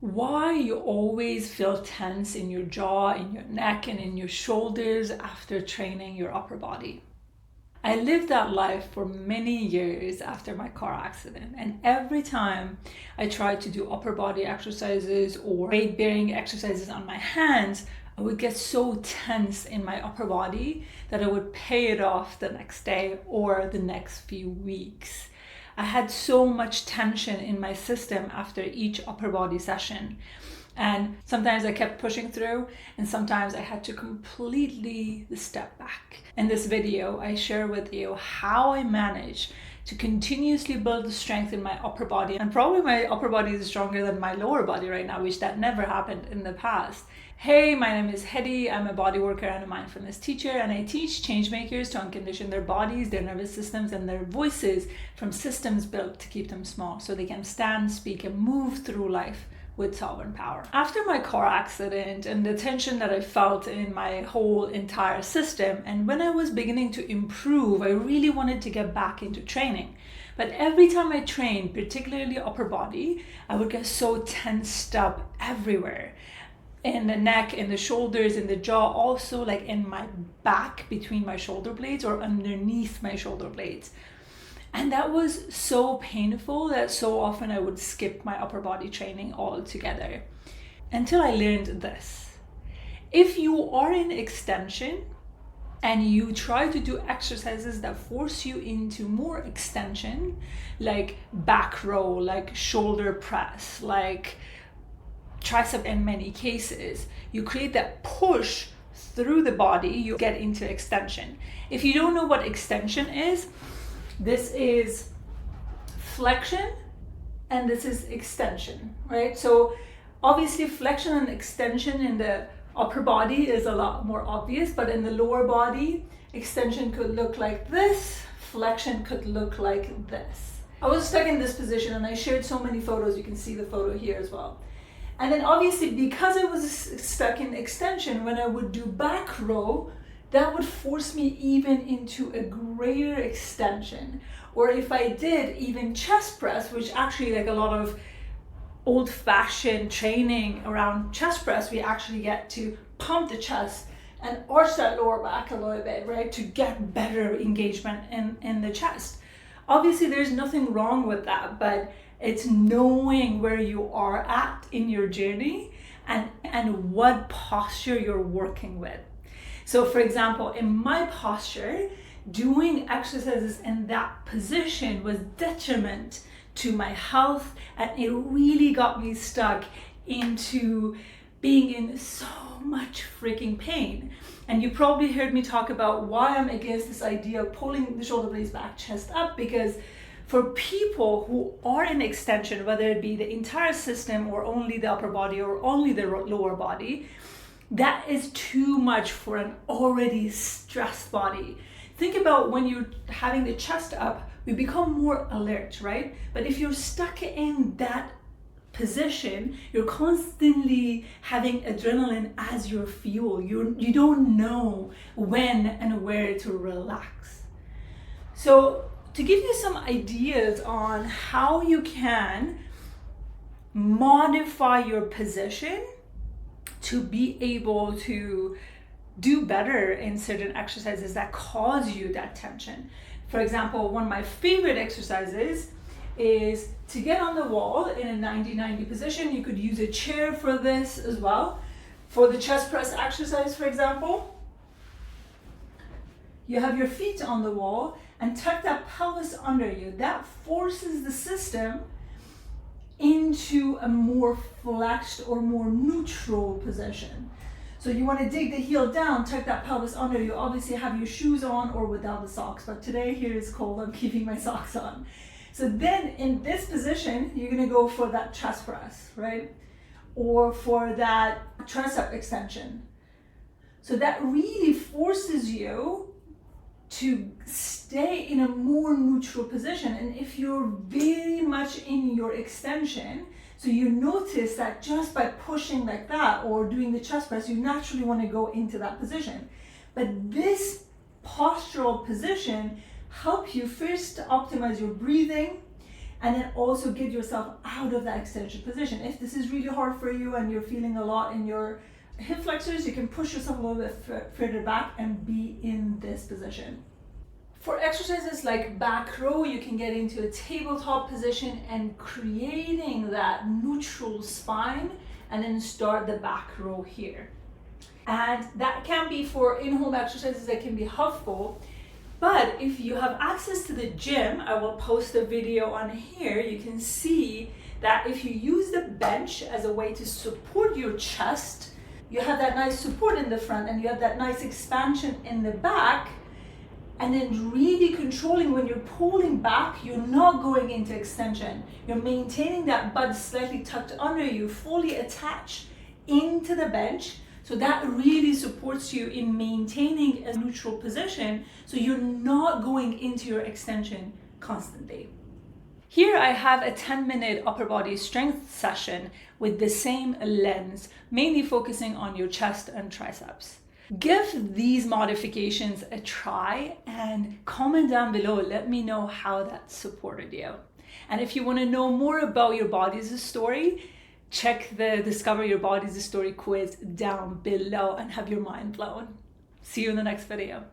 Why you always feel tense in your jaw, in your neck, and in your shoulders after training your upper body. I lived that life for many years after my car accident, and every time I tried to do upper body exercises or weight bearing exercises on my hands, I would get so tense in my upper body that I would pay it off the next day or the next few weeks. I had so much tension in my system after each upper body session. And sometimes I kept pushing through, and sometimes I had to completely step back. In this video, I share with you how I manage to continuously build the strength in my upper body. And probably my upper body is stronger than my lower body right now, which that never happened in the past. Hey, my name is Hedy. I'm a body worker and a mindfulness teacher, and I teach change makers to uncondition their bodies, their nervous systems, and their voices from systems built to keep them small so they can stand, speak, and move through life with sovereign power. After my car accident and the tension that I felt in my whole entire system, and when I was beginning to improve, I really wanted to get back into training. But every time I trained, particularly upper body, I would get so tensed up everywhere. In the neck, in the shoulders, in the jaw, also like in my back between my shoulder blades or underneath my shoulder blades. And that was so painful that so often I would skip my upper body training altogether. Until I learned this. If you are in extension and you try to do exercises that force you into more extension, like back row, like shoulder press, like tricep in many cases, you create that push through the body, you get into extension. If you don't know what extension is, this is flexion and this is extension, right? So obviously flexion and extension in the upper body is a lot more obvious, but in the lower body, extension could look like this, flexion could look like this. I was stuck in this position and I shared so many photos. You can see the photo here as well. And then obviously because I was stuck in extension, when I would do back row, that would force me even into a greater extension. Or if I did even chest press, which actually like a lot of old-fashioned training around chest press, we actually get to pump the chest and arch that lower back a little bit, right? To get better engagement in the chest. Obviously there's nothing wrong with that, but it's knowing where you are at in your journey and what posture you're working with. So for example, in my posture, doing exercises in that position was detriment to my health, and it really got me stuck into being in so much freaking pain. And you probably heard me talk about why I'm against this idea of pulling the shoulder blades back, chest up, because for people who are in extension, whether it be the entire system or only the upper body or only the lower body, that is too much for an already stressed body. Think about when you're having the chest up, we become more alert, right? But if you're stuck in that position, you're constantly having adrenaline as your fuel. You don't know when and where to relax. So to give you some ideas on how you can modify your position to be able to do better in certain exercises that cause you that tension. For example, one of my favorite exercises is to get on the wall in a 90-90 position. You could use a chair for this as well. For the chest press exercise, for example, you have your feet on the wall and tuck that pelvis under you. That forces the system into a more flexed or more neutral position. So you want to dig the heel down, tuck that pelvis under you. Obviously have your shoes on or without the socks, but today here is cold, I'm keeping my socks on. So then in this position, you're going to go for that chest press, right? Or for that tricep extension. So that really forces you to stay in a more neutral position. And if you're very much in your extension, so you notice that just by pushing like that or doing the chest press, you naturally want to go into that position. But this postural position helps you first to optimize your breathing And then also get yourself out of that extension position. If this is really hard for you and you're feeling a lot in your hip flexors, you can push yourself a little bit further back and be in this position. For exercises like back row, you can get into a tabletop position and creating that neutral spine, and then start the back row here. And that can be for in-home exercises that can be helpful. But if you have access to the gym, I will post a video on here, you can see that if you use the bench as a way to support your chest, you have that nice support in the front and you have that nice expansion in the back. And then really controlling when you're pulling back, you're not going into extension. You're maintaining that butt slightly tucked under you, fully attached into the bench. So that really supports you in maintaining a neutral position, so you're not going into your extension constantly. Here I have a 10-minute upper body strength session with the same lens, mainly focusing on your chest and triceps. Give these modifications a try and comment down below. Let me know how that supported you. And if you want to know more about your body's story, check the Discover Your Body's Story quiz down below and have your mind blown. See you in the next video.